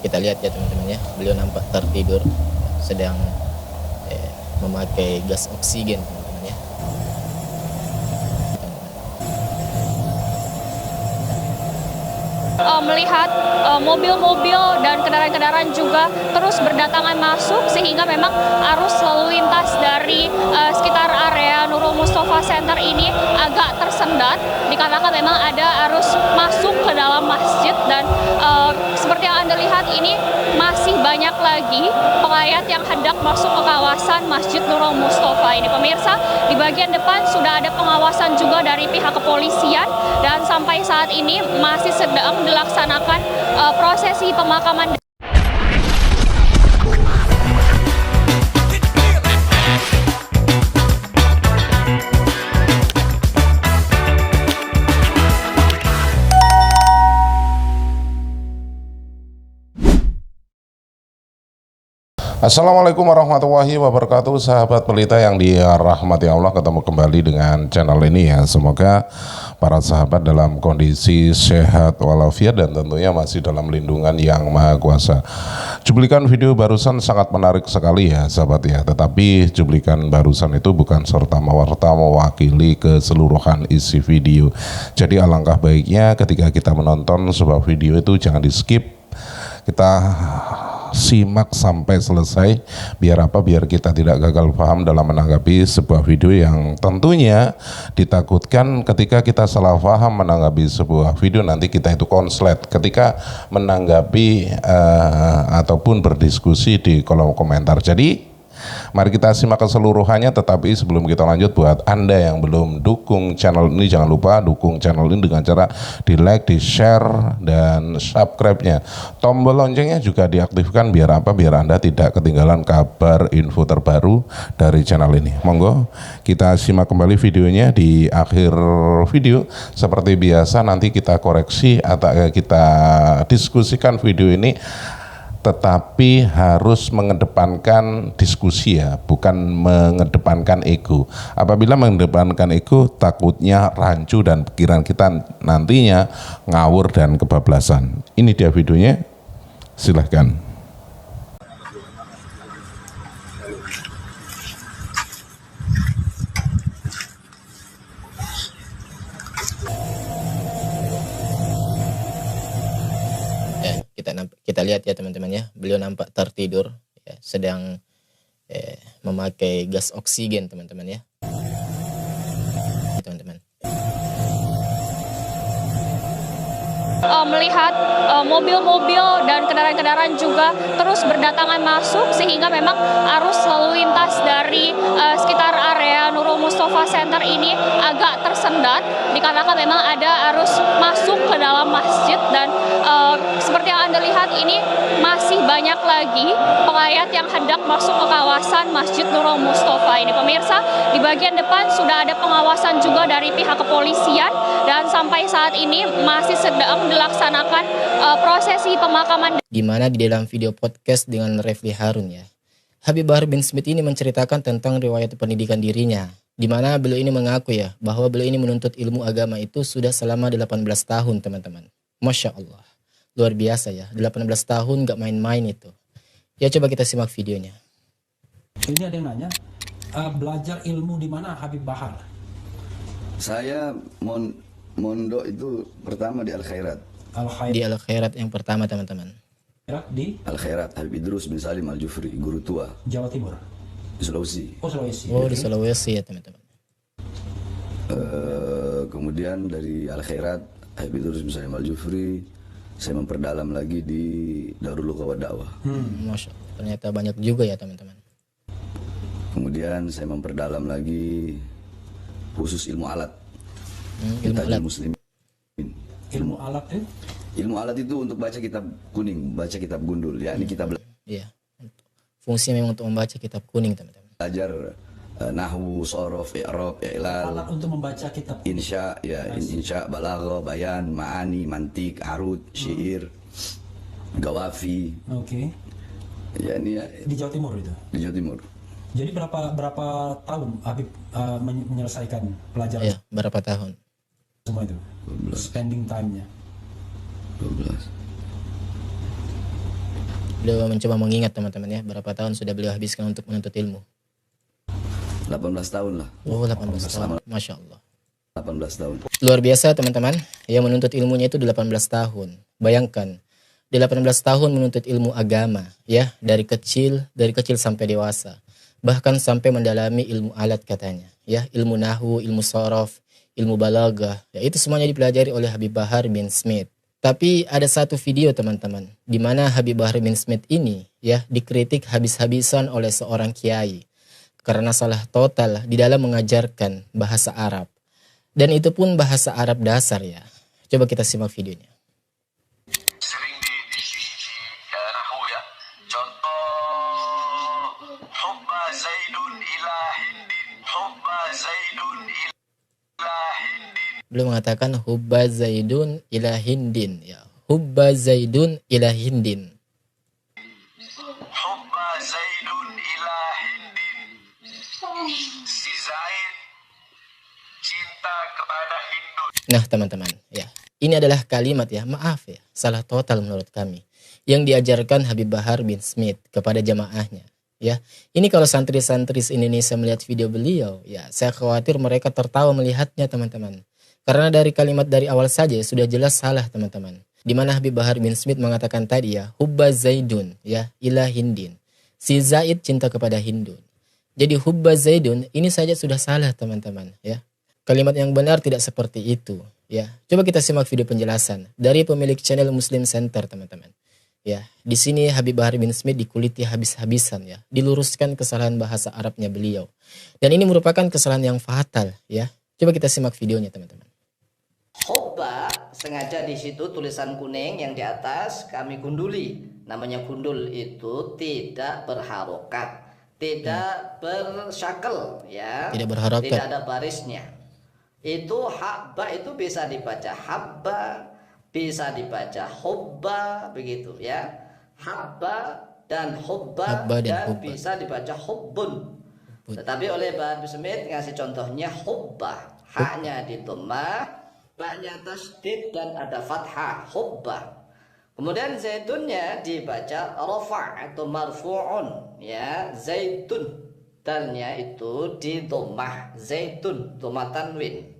Kita lihat ya teman-teman ya, beliau nampak tertidur sedang memakai gas oksigen teman-teman ya. Melihat mobil-mobil dan kendaraan-kendaraan juga terus berdatangan masuk, sehingga memang arus lalu lintas dari sekitar area Nurul Mustafa Center ini agak tersendat dikarenakan memang ada arus masuk ke dalam masjid. Dan seperti yang Anda lihat ini masih banyak lagi penghayat yang hendak masuk ke kawasan Masjid Nurul Mustafa ini. Pemirsa, di bagian depan sudah ada pengawasan juga dari pihak kepolisian, dan sampai saat ini masih sedang dilaksanakan prosesi pemakaman. Assalamualaikum warahmatullahi wabarakatuh, sahabat pelita yang dirahmati Allah. Ketemu kembali dengan channel ini ya. Semoga para sahabat dalam kondisi sehat walafiat dan tentunya masih dalam lindungan yang maha kuasa. Cuplikan video barusan sangat menarik sekali ya sahabat ya. Tetapi cuplikan barusan itu bukan serta-merta mewakili keseluruhan isi video. Jadi alangkah baiknya ketika kita menonton sebuah video itu jangan di skip, kita simak sampai selesai. Biar apa? Biar kita tidak gagal paham dalam menanggapi sebuah video yang tentunya ditakutkan ketika kita salah paham menanggapi sebuah video, nanti kita itu konslet ketika menanggapi ataupun berdiskusi di kolom komentar. Jadi mari kita simak keseluruhannya. Tetapi sebelum kita lanjut, buat Anda yang belum dukung channel ini, jangan lupa dukung channel ini dengan cara di like, di share, dan subscribe-nya. Tombol loncengnya juga diaktifkan. Biar apa? Biar Anda tidak ketinggalan kabar info terbaru dari channel ini. Monggo kita simak kembali videonya. Di akhir video seperti biasa nanti kita koreksi atau kita diskusikan video ini, tetapi harus mengedepankan diskusi ya, bukan mengedepankan ego. Apabila mengedepankan ego, takutnya rancu dan pikiran kita nantinya ngawur dan kebablasan. Ini dia videonya, silahkan. Kita lihat ya teman-teman ya, beliau nampak tertidur ya, sedang memakai gas oksigen teman-teman ya. Teman-teman melihat mobil-mobil dan kendaraan-kendaraan juga terus berdatangan masuk, sehingga memang arus lalu lintas dari sekitar area Nurul Mustafa Center ini agak tersendat dikarenakan memang ada arus masuk ke dalam masjid. Dan seperti yang Anda lihat ini masih banyak lagi penghayat yang hendak masuk ke kawasan Masjid Nurul Mustafa ini. Pemirsa, di bagian depan sudah ada pengawasan juga dari pihak kepolisian, dan sampai saat ini masih sedang dilaksanakan prosesi pemakaman. Dimana di dalam video podcast dengan Refli Harun ya, Habib Bahar bin Smith ini menceritakan tentang riwayat pendidikan dirinya, di mana beliau ini mengaku ya bahwa beliau ini menuntut ilmu agama itu sudah selama 18 tahun teman-teman. Masya Allah, luar biasa ya, 18 tahun gak main-main itu ya. Coba kita simak videonya. Ini ada yang nanya, belajar ilmu di mana Habib Bahar? Saya mondok itu pertama di Al Khairat. Di Al Khairat yang pertama teman-teman. Di Al Khairat Habib Idrus bin Salim Al Jufri, guru tua. Jawa Timur. Di Sulawesi. Oh, Sulawesi. Oh, di Sulawesi ya teman-teman. Kemudian dari Al Khairat Habib Idrus bin Salim Al Jufri, saya memperdalam lagi di Darul Lughah wa Dakwah. Masya Allah, ternyata banyak juga ya teman-teman. Kemudian saya memperdalam lagi khusus ilmu alat. Ilmu alat. Muslimin. Ilmu alat itu? Ilmu alat itu untuk baca kitab kuning, baca kitab gundul, yakni kita Iya. Fungsinya memang untuk membaca kitab kuning teman-teman. belajar nahwu, shorof, i'rab, i'lal. Alat untuk membaca kitab. Insya, ya, insya, balaghah, bayan, ma'ani, mantik, arud, syair, gawafi. Oke. Ya ini ya, Di Jawa Timur itu. di Jawa Timur. Jadi berapa tahun Habib menyelesaikan pelajaran Ya, berapa tahun? semua itu? 12. Spending time-nya. 12. Beliau mencoba mengingat teman-teman ya, berapa tahun sudah beliau habiskan untuk menuntut ilmu. 18 tahun lah. Oh, 18 tahun. Masya Allah. 18 tahun. Luar biasa teman-teman, yang menuntut ilmunya itu 18 tahun. Bayangkan, di 18 tahun menuntut ilmu agama, ya, dari kecil sampai dewasa. Bahkan sampai mendalami ilmu alat katanya, ya, ilmu nahwu, ilmu sorof, ilmu balaghah, ya, itu semuanya dipelajari oleh Habib Bahar bin Smith. Tapi ada satu video teman-teman, di mana Habib Bahar bin Smith ini, ya, dikritik habis-habisan oleh seorang kiai karena salah total di dalam mengajarkan bahasa Arab. Dan itu pun bahasa Arab dasar ya. Coba kita simak videonya. Sering di nahu ya. Contoh hubba zaidun ila hindin, hubba zaidun ila hindin. Beliau mengatakan hubba zaidun ila hindin ya. Hubba zaidun ila hindin. Hubba zaidun ila hindin. Si Zaid cinta kepada Hindu. Nah teman-teman ya. Ini adalah kalimat ya, maaf ya, salah total menurut kami. Yang diajarkan Habib Bahar bin Smith kepada jamaahnya. Ya, ini kalau santri-santri Indonesia melihat video beliau, ya saya khawatir mereka tertawa melihatnya teman-teman. Karena dari kalimat dari awal saja sudah jelas salah teman-teman. Di mana Habib Bahar bin Smith mengatakan tadi ya, hubba zaidun ya ila hindin. Si Zaid cinta kepada Hindun. Jadi hubba zaidun ini saja sudah salah teman-teman ya. Kalimat yang benar tidak seperti itu ya. Coba kita simak video penjelasan dari pemilik channel Muslim Center teman-teman. Ya, di sini Habib Bahar bin Smith dikuliti habis-habisan ya, diluruskan kesalahan bahasa Arabnya beliau. Dan ini merupakan kesalahan yang fatal ya. Coba kita simak videonya teman-teman. Hubba sengaja di situ tulisan kuning yang di atas kami gunduli. Namanya gundul itu tidak berharokat, tidak bersyakel ya. Tidak berharokat. Tidak ada barisnya. Itu habba itu bisa dibaca habba, bisa dibaca hubba begitu ya. Habba dan hubba dan hubba. bisa dibaca hubbun. Tetapi oleh Bahar bin Smith ngasih contohnya hubba. Haknya di dhammah, ba'nya tasdid dan ada fathah hubba. Kemudian zaidunnya dibaca rafa' atau marfu'un ya, zaitun. Dalnya itu di dhammah, zaitun, dhammah tanwin.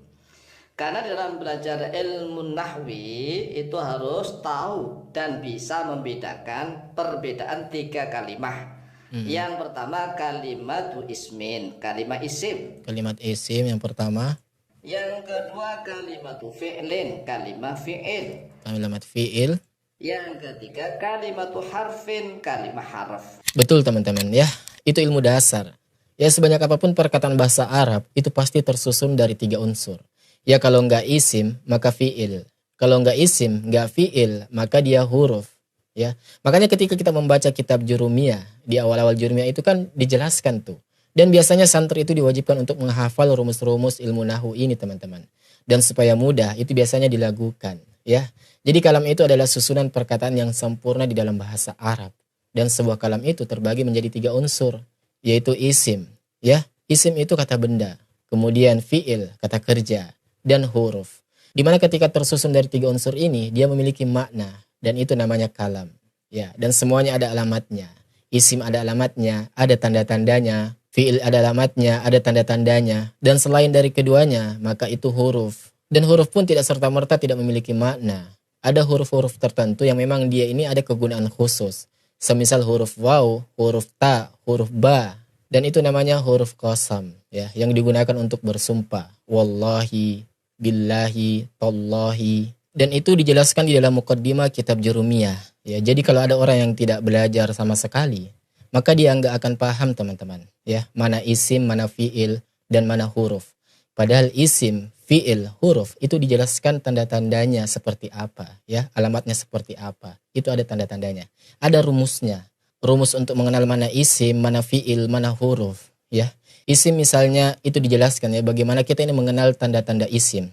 Karena dalam belajar ilmu nahwi itu harus tahu dan bisa membedakan perbedaan 3 kalimah. Yang pertama kalimatu ismin, kalimat isim. Kalimat isim yang pertama. Yang kedua kalimatu fi'lin, kalimat fi'il. Kalimat fi'il. Yang ketiga kalimatu harfin, kalimat harf. Betul teman-teman ya. Itu ilmu dasar. Ya sebanyak apapun perkataan bahasa Arab itu pasti tersusun dari 3 unsur. Ya kalau nggak isim maka fi'il. Kalau nggak isim nggak fi'il maka dia huruf. Ya makanya ketika kita membaca kitab Jurumiyah di awal-awal Jurumiyah itu kan dijelaskan tuh. Dan biasanya santri itu diwajibkan untuk menghafal rumus-rumus ilmu nahwu ini teman-teman. Dan supaya mudah itu biasanya dilakukan. Ya jadi kalam itu adalah susunan perkataan yang sempurna di dalam bahasa Arab. Dan sebuah kalam itu terbagi menjadi 3 unsur. Yaitu isim. Ya isim itu kata benda. Kemudian fi'il kata kerja. Dan huruf. Dimana ketika tersusun dari 3 unsur ini, dia memiliki makna. Dan itu namanya kalam. Ya, dan semuanya ada alamatnya. Isim ada alamatnya, ada tanda-tandanya. Fi'il ada alamatnya, ada tanda-tandanya. Dan selain dari keduanya, maka itu huruf. Dan huruf pun tidak serta-merta tidak memiliki makna. Ada huruf-huruf tertentu yang memang dia ini ada kegunaan khusus. Semisal huruf waw, huruf ta, huruf ba. Dan itu namanya huruf qasam. Ya, yang digunakan untuk bersumpah. Wallahi, billahi, tallahi. Dan itu dijelaskan di dalam muqaddimah kitab Jurumiyah. Ya, jadi kalau ada orang yang tidak belajar sama sekali, maka dia nggak akan paham teman-teman. Ya, mana isim, mana fi'il, dan mana huruf. Padahal isim, fi'il, huruf itu dijelaskan tanda-tandanya seperti apa. Ya, alamatnya seperti apa. Itu ada tanda-tandanya. Ada rumusnya. Rumus untuk mengenal mana isim, mana fi'il, mana huruf. Ya, isim misalnya itu dijelaskan ya bagaimana kita ini mengenal tanda-tanda isim.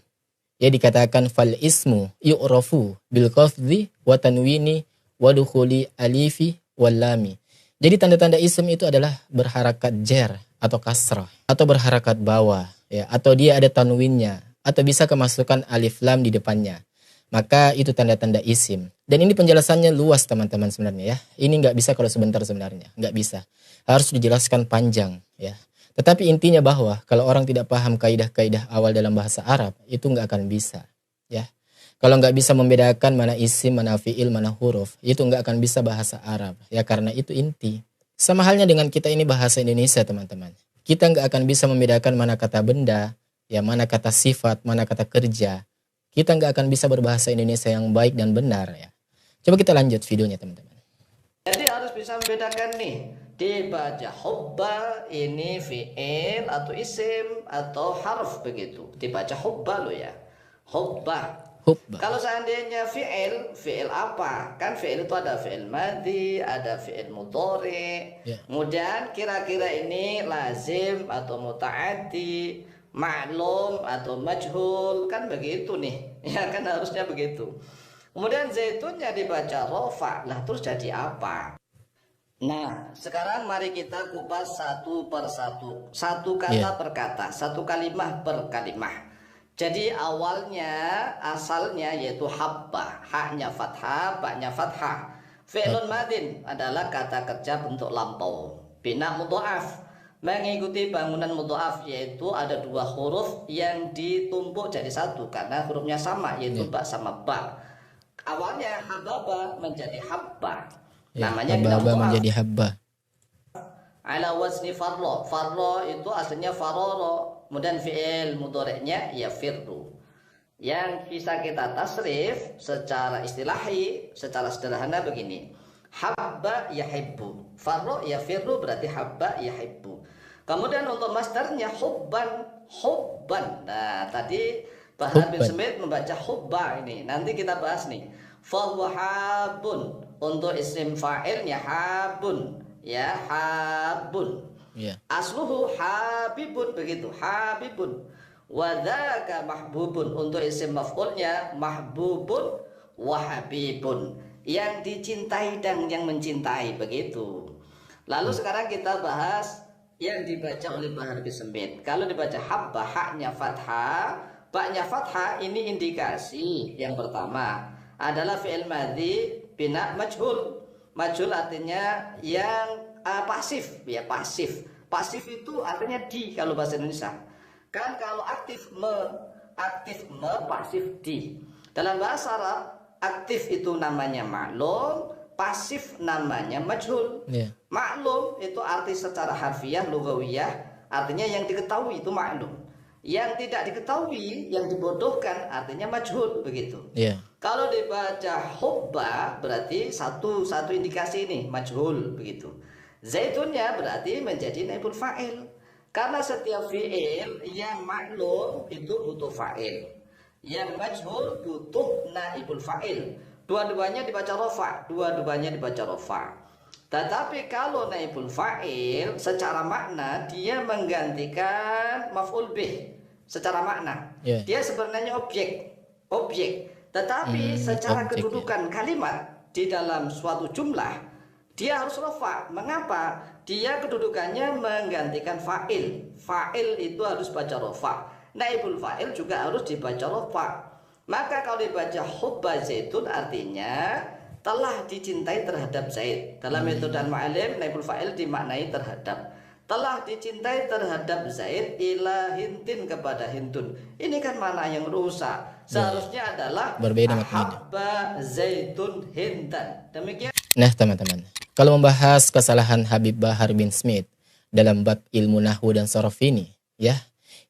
Ya dikatakan fal ismu yu'rafu bil qafdhi wa tanwini wa dukhuli alifi wal lami. Jadi tanda-tanda isim itu adalah berharakat jer atau kasrah atau berharakat bawah ya, atau dia ada tanwinnya atau bisa kemasukan alif lam di depannya. Maka itu tanda-tanda isim. Dan ini penjelasannya luas teman-teman sebenarnya ya. Ini nggak bisa kalau sebentar sebenarnya, nggak bisa. Harus dijelaskan panjang ya. Tetapi intinya bahwa kalau orang tidak paham kaidah-kaidah awal dalam bahasa Arab, itu nggak akan bisa ya. Kalau nggak bisa membedakan mana isim, mana fiil, mana huruf, itu nggak akan bisa bahasa Arab. Ya karena itu inti. Sama halnya dengan kita ini bahasa Indonesia teman-teman. Kita nggak akan bisa membedakan mana kata benda, ya mana kata sifat, mana kata kerja. Kita nggak akan bisa berbahasa Indonesia yang baik dan benar ya. Coba kita lanjut videonya teman-teman. Jadi harus bisa membedakan nih. Dibaca hubba ini fiil atau isim atau harf begitu. Dibaca hubba lo ya. Hubba. Hubba. Kalau seandainya fiil apa? Kan fiil itu ada fiil madhi, ada fiil mudhari. Ya. Kemudian kira-kira ini lazim atau muta'addi, ma'lum atau majhul, kan begitu nih. Ya kan harusnya begitu. Kemudian zaitunnya dibaca rofa. Lah terus jadi apa? Nah, sekarang mari kita kupas satu per satu. Satu kata per kata, satu kalimah per kalimah. Jadi awalnya, asalnya yaitu habba, haknya fathah, baknya fathah. Fi'lun madin adalah kata kerja bentuk lampau. Bina mudha'af, mengikuti bangunan mudha'af, yaitu ada dua huruf yang ditumpuk jadi satu karena hurufnya sama, yaitu ba sama ba. Awalnya hababa menjadi habba. Ya, Namanya bina habba mudha'af. menjadi habba. Ala wazni farlo. Farlo itu aslinya faroro. Kemudian fi'il mudhari'nya ya firru. Yang bisa kita tasrif secara istilahi, secara sederhana begini. Habba yahibbu. Farro ya firru berarti habba yahibbu. Kemudian untuk masdarnya hubban, hubban. Nah, tadi Bahar bin Smith membaca hubba ini. Nanti kita bahas nih. Fahuwa habun. Untuk isim fa'ilnya habun. Ya, habun. Ya. Asluhu habibun begitu, habibun. Wadaka mahbubun. Untuk isim maf'ulnya mahbubun wa habibun. Yang dicintai dan yang mencintai begitu. Lalu sekarang kita bahas yang dibaca oleh Bahar bin Smith. Kalau dibaca habba, haknya fathah, baknya fathah, ini indikasi yang pertama adalah fi'il madhi bina majhul. Majhul artinya yang pasif, ya pasif. Pasif itu artinya di kalau bahasa Indonesia. Kan kalau aktif pasif di. Dalam bahasa Arab aktif itu namanya ma'lum, pasif namanya majhul. Yeah. Ma'lum itu arti secara harfiah lugawiyah, artinya yang diketahui itu ma'lum. Yang tidak diketahui, yang dibodohkan artinya majhul begitu. Yeah. Kalau dibaca hubba berarti satu indikasi ini majhul begitu. Zaitunnya berarti menjadi naibul fa'il. Karena setiap fi'il yang maklum itu butuh fa'il. Yang majhul butuh naibul fa'il. Dua-duanya dibaca rofa, Tetapi kalau naibul fa'il secara makna dia menggantikan maf'ul bih secara makna. Yeah. Dia sebenarnya objek. Tetapi secara objek, kedudukan kalimat di dalam suatu jumlah dia harus rofa. Mengapa? Dia kedudukannya menggantikan fa'il. Fa'il itu harus baca rofa. Naibul fa'il juga harus dibaca rofa. Maka kalau dibaca hubba zaitun artinya telah dicintai terhadap Zaid. Dalam metode al-ma'alim naibul fa'il dimaknai terhadap. Telah dicintai terhadap Zaid ila hintin kepada hintun. Ini kan makna yang rusak. Seharusnya adalah berbeda maknanya. Habba zaitun hintan. Demikian. Nah teman-teman, kalau membahas kesalahan Habib Bahar bin Smith dalam bab ilmu nahwu dan sorof ini, ya,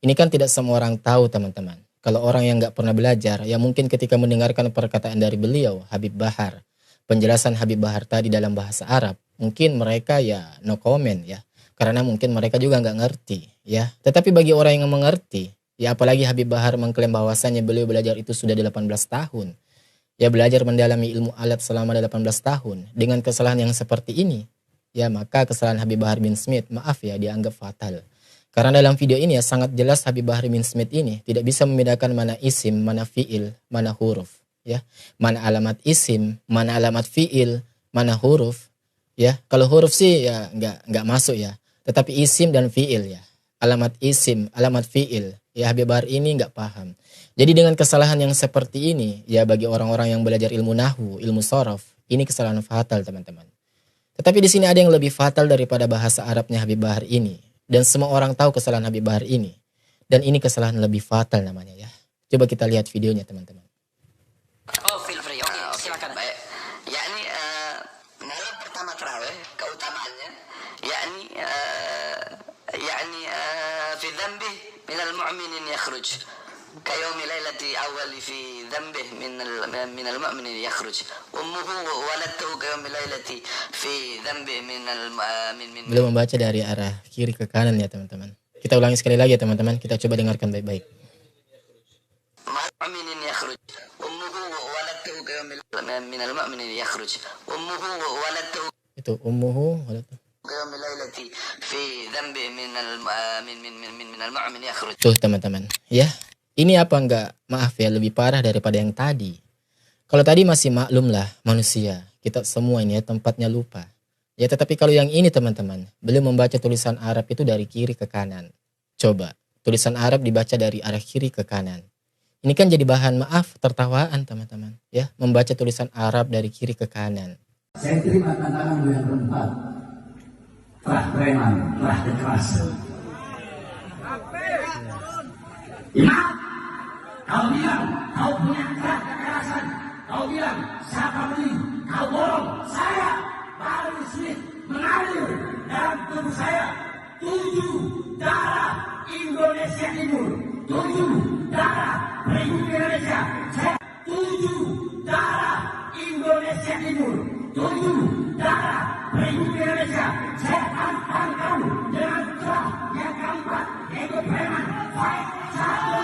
ini kan tidak semua orang tahu teman-teman. Kalau orang yang nggak pernah belajar, ya mungkin ketika mendengarkan perkataan dari beliau, Habib Bahar, penjelasan Habib Bahar tadi dalam bahasa Arab, mungkin mereka ya no comment ya, karena mungkin mereka juga nggak ngerti, ya. Tetapi bagi orang yang mengerti, ya apalagi Habib Bahar mengklaim bahwasannya beliau belajar itu sudah 18 tahun. Ya belajar mendalami ilmu alat selama 18 tahun dengan kesalahan yang seperti ini, ya maka kesalahan Habib Bahar bin Smith, maaf ya, dianggap fatal. Karena dalam video ini ya sangat jelas Habib Bahar bin Smith ini tidak bisa membedakan mana isim, mana fiil, mana huruf, ya. Mana alamat isim, mana alamat fiil, mana huruf. Ya, kalau huruf sih ya nggak masuk ya. Tetapi isim dan fiil ya. Alamat isim, alamat fiil. Ya Habib Bahar ini nggak paham. Jadi dengan kesalahan yang seperti ini, ya bagi orang-orang yang belajar ilmu nahwu, ilmu sorof, ini kesalahan fatal teman-teman. Tetapi di sini ada yang lebih fatal daripada bahasa Arabnya Habib Bahar ini. Dan semua orang tahu kesalahan Habib Bahar ini. Dan ini kesalahan lebih fatal namanya ya. Coba kita lihat videonya teman-teman. Oh, feel free. Oke, silakan. Baik. Yakni malam pertama tarawih keutamaannya yakni fi dhanbih min al-mu'minin yakhruj. كيوم ليلة أول في ذنبه من المؤمن يخرج أمه ولدته كيوم ليلة في ذنبه Belum membaca dari arah kiri ke kanan ya teman-teman. Kita ulangi sekali lagi ya teman-teman. Kita coba dengarkan baik-baik. المؤمن يخرج أمه ولدته كيوم من المؤمن يخرج أمه ولدته Itu ummuhu waladtuhu. كيوم ليلة في ذنبه من المؤمن يخرج. Tuh teman-teman ya. Ini apa enggak, maaf ya, lebih parah daripada yang tadi. Kalau tadi masih maklum lah manusia, kita semua ini ya tempatnya lupa. Ya tetapi kalau yang ini teman-teman, beliau membaca tulisan Arab itu dari kiri ke kanan. Coba, tulisan Arab dibaca dari arah kiri ke kanan. Ini kan jadi bahan maaf tertawaan teman-teman. Ya, membaca tulisan Arab dari kiri ke kanan. Saya terima tantangan yang keempat. Telah preman, telah kekerasan. Ingat, kau bilang kau punya gerak kekerasan. Kau bilang siapa beli, kau borong. Saya baru Smith mengalir dalam tubuh saya 7 darah Indonesia Timur, 7 darah Republik Indonesia. Saya 7 darah Indonesia Timur, 7 darah Republik Indonesia. Saya tampar kamu dengan celah yang keempat, yaitu preman. Baik, satu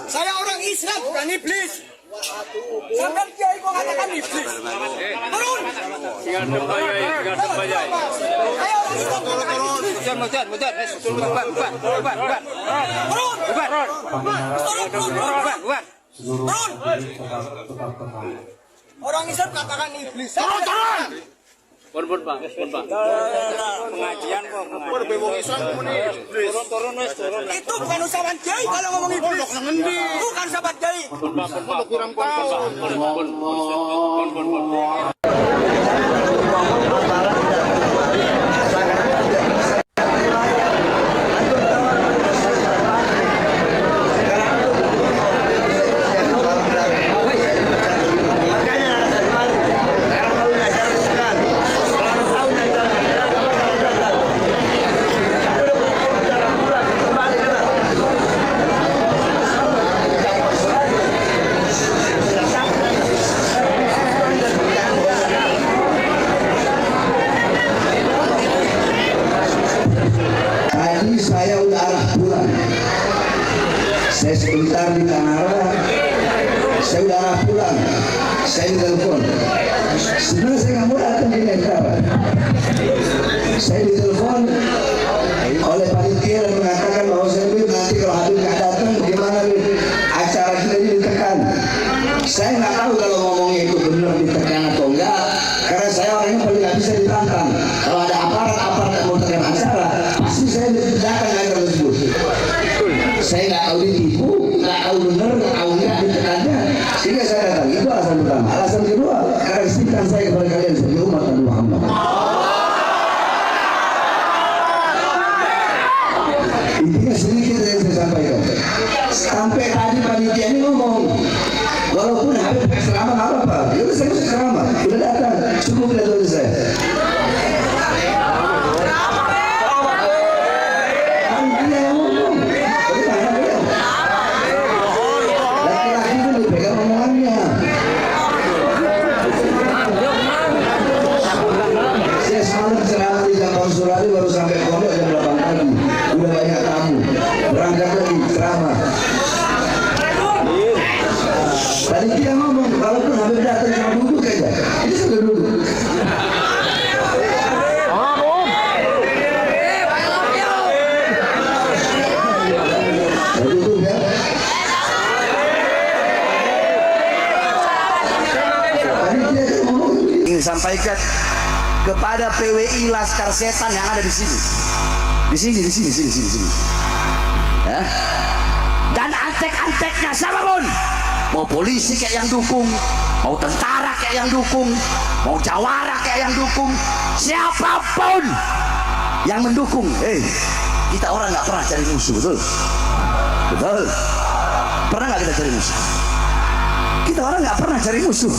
saya orang Islam bukan iblis. Sampai kiai kok katakan iblis. Turun. Tinggal dembaya, tinggal dembaya. Ayo orang Islam katakan iblis. Mujar. Turun. Orang Islam katakan iblis. Turun. Pun Pak. Pengajian kok. Berbebong Islam iblis. Turun. Itu bukan ucapan kiai kalau ngomong iblis. Bukan sahabat kiai. Saya sebentar di Tanara, saya udah arah pulang, saya ditelepon. Sebenarnya saya nggak mau datang di Mentara. Saya ditelepon oleh panitia dan mengatakan bahwa saya nanti kalau Habib nggak datang, gimana acara kita ini ditekan. Saya nggak tahu kalau ngomongnya itu benar ditekan atau enggak, karena saya orangnya paling nggak bisa ditantang. Kalau ada aparat yang mau tekan acara, pasti saya datang acara tersebut. Saya nggak tahu ditipu, nggak tahu benar, nggak tahu enggak ditekannya, sehingga saya datang. Itu alasan pertama. Alasan kedua, karena istiqan saya kepada kalian sebagai umat Nabi Muhammad. Intinya sedikit yang saya sampaikan. Sampai tadi panitia ini ngomong, walaupun Habib ceramah nggak apa-apa, ya udah saya ceramah, udah datang, cukup lihat dari saya. Laki-laki itu dipegang omongannya. ini sampaikan kepada PWI Laskar Setan yang ada di sini. Di sini. Ya. Dan antek-anteknya siapapun, mau polisi kayak yang dukung, mau tentara kayak yang dukung, mau jawara kayak yang dukung, siapapun yang mendukung, kita orang nggak pernah cari musuh, betul? Pernah nggak kita cari musuh? Kita orang nggak pernah cari musuh.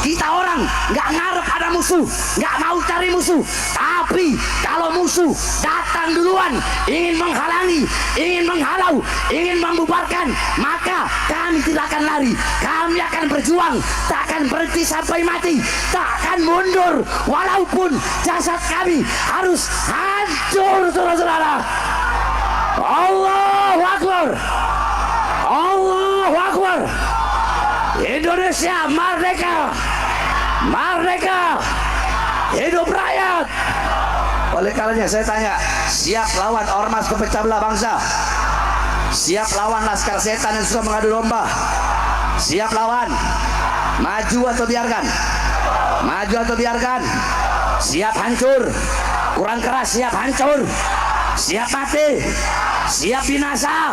Kita orang nggak ngarep ada musuh, nggak mau cari musuh. Tapi kalau musuh datang duluan, ingin menghalangi, ingin menghalau, ingin membubarkan, maka kami tidak akan lari. Kami akan berjuang, tak akan berhenti sampai mati, tak akan mundur, walaupun jasad kami harus hancur, saudara-saudara. Allahu Akbar, Allahu Akbar. Indonesia merdeka, merdeka, hidup rakyat. Oleh karenanya saya tanya, siap lawan ormas kepecah belah bangsa? Siap lawan Laskar Setan yang suka mengadu domba? Siap lawan? Maju atau biarkan? Maju atau biarkan? Siap hancur? Kurang keras, siap hancur? Siap mati? Siap binasa?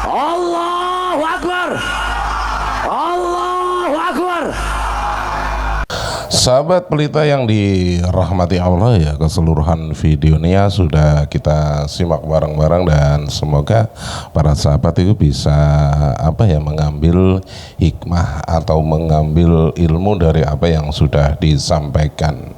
Allahu Akbar, Allahu Akbar. Sahabat Pelita yang dirahmati Allah ya, keseluruhan videonya sudah kita simak bareng-bareng dan semoga para sahabat itu bisa mengambil hikmah atau mengambil ilmu dari apa yang sudah disampaikan.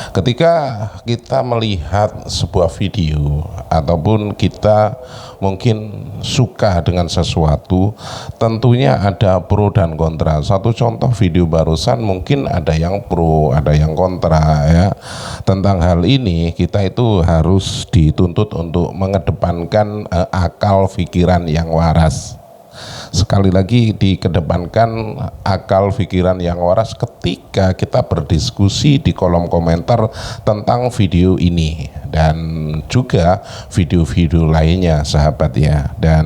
Ketika kita melihat sebuah video ataupun kita mungkin suka dengan sesuatu, tentunya ada pro dan kontra. Satu contoh video barusan mungkin ada yang pro, ada yang kontra ya. Tentang hal ini kita itu harus dituntut untuk mengedepankan akal pikiran yang waras. Sekali lagi dikedepankan akal pikiran yang waras ketika kita berdiskusi di kolom komentar tentang video ini dan juga video-video lainnya sahabat ya. Dan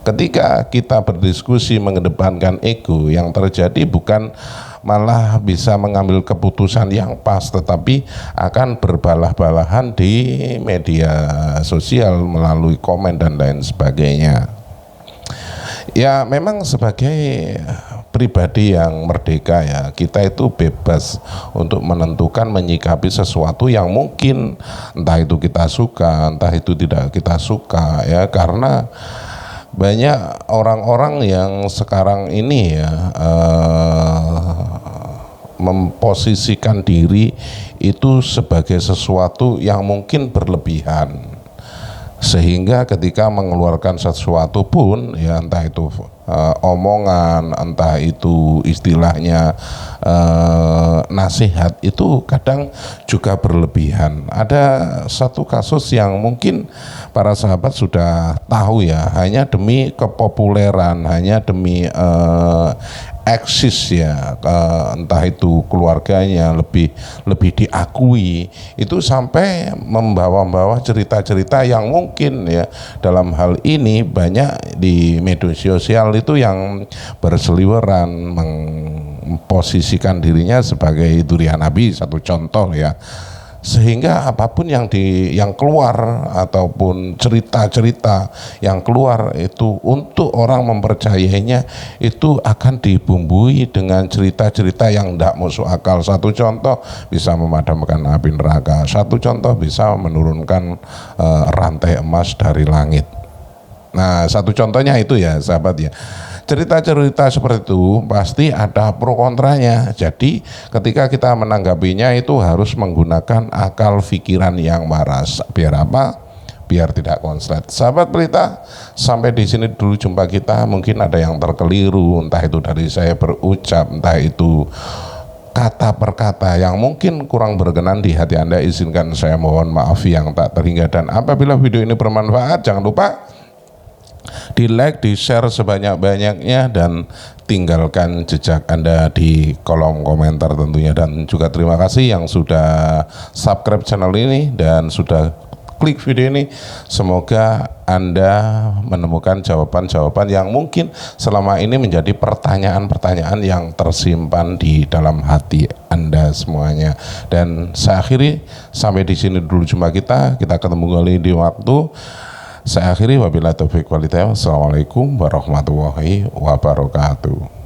ketika kita berdiskusi mengedepankan ego, yang terjadi bukan malah bisa mengambil keputusan yang pas, tetapi akan berbalah-balahan di media sosial melalui komen dan lain sebagainya. Ya memang sebagai pribadi yang merdeka ya, kita itu bebas untuk menentukan menyikapi sesuatu yang mungkin entah itu kita suka, entah itu tidak kita suka ya, karena banyak orang-orang yang sekarang ini ya memposisikan diri itu sebagai sesuatu yang mungkin berlebihan. Sehingga ketika mengeluarkan sesuatu pun ya, entah itu omongan, entah itu istilahnya nasihat, itu kadang juga berlebihan. Ada satu kasus yang mungkin para sahabat sudah tahu ya, hanya demi kepopuleran, hanya demi eksis ya, entah itu keluarganya lebih diakui, itu sampai membawa cerita-cerita yang mungkin ya dalam hal ini banyak di media sosial itu yang berseliweran memposisikan dirinya sebagai durian Nabi, satu contoh ya. Sehingga apapun yang keluar ataupun cerita-cerita yang keluar itu untuk orang mempercayainya itu akan dibumbui dengan cerita-cerita yang tidak masuk akal. Satu contoh bisa memadamkan api neraka, satu contoh bisa menurunkan rantai emas dari langit. Nah, satu contohnya itu ya sahabat ya. Cerita-cerita seperti itu pasti ada pro kontranya. Jadi ketika kita menanggapinya itu harus menggunakan akal pikiran yang waras. Biar apa? Biar tidak konslet. Sahabat Pelita, sampai di sini dulu jumpa kita. Mungkin ada yang terkeliru, entah itu dari saya berucap, entah itu kata per kata yang mungkin kurang berkenan di hati Anda, izinkan saya mohon maaf yang tak terhingga. Dan apabila video ini bermanfaat, jangan lupa di like, di share sebanyak-banyaknya, dan tinggalkan jejak Anda di kolom komentar tentunya. Dan juga terima kasih yang sudah subscribe channel ini dan sudah klik video ini. Semoga Anda menemukan jawaban-jawaban yang mungkin selama ini menjadi pertanyaan-pertanyaan yang tersimpan di dalam hati Anda semuanya. Dan saya akhiri sampai di sini dulu jumpa kita. Kita ketemu kembali di waktu. Saya akhiri wabillahi taufiq wal hidayah. Wassalamualaikum warahmatullahi wabarakatuh.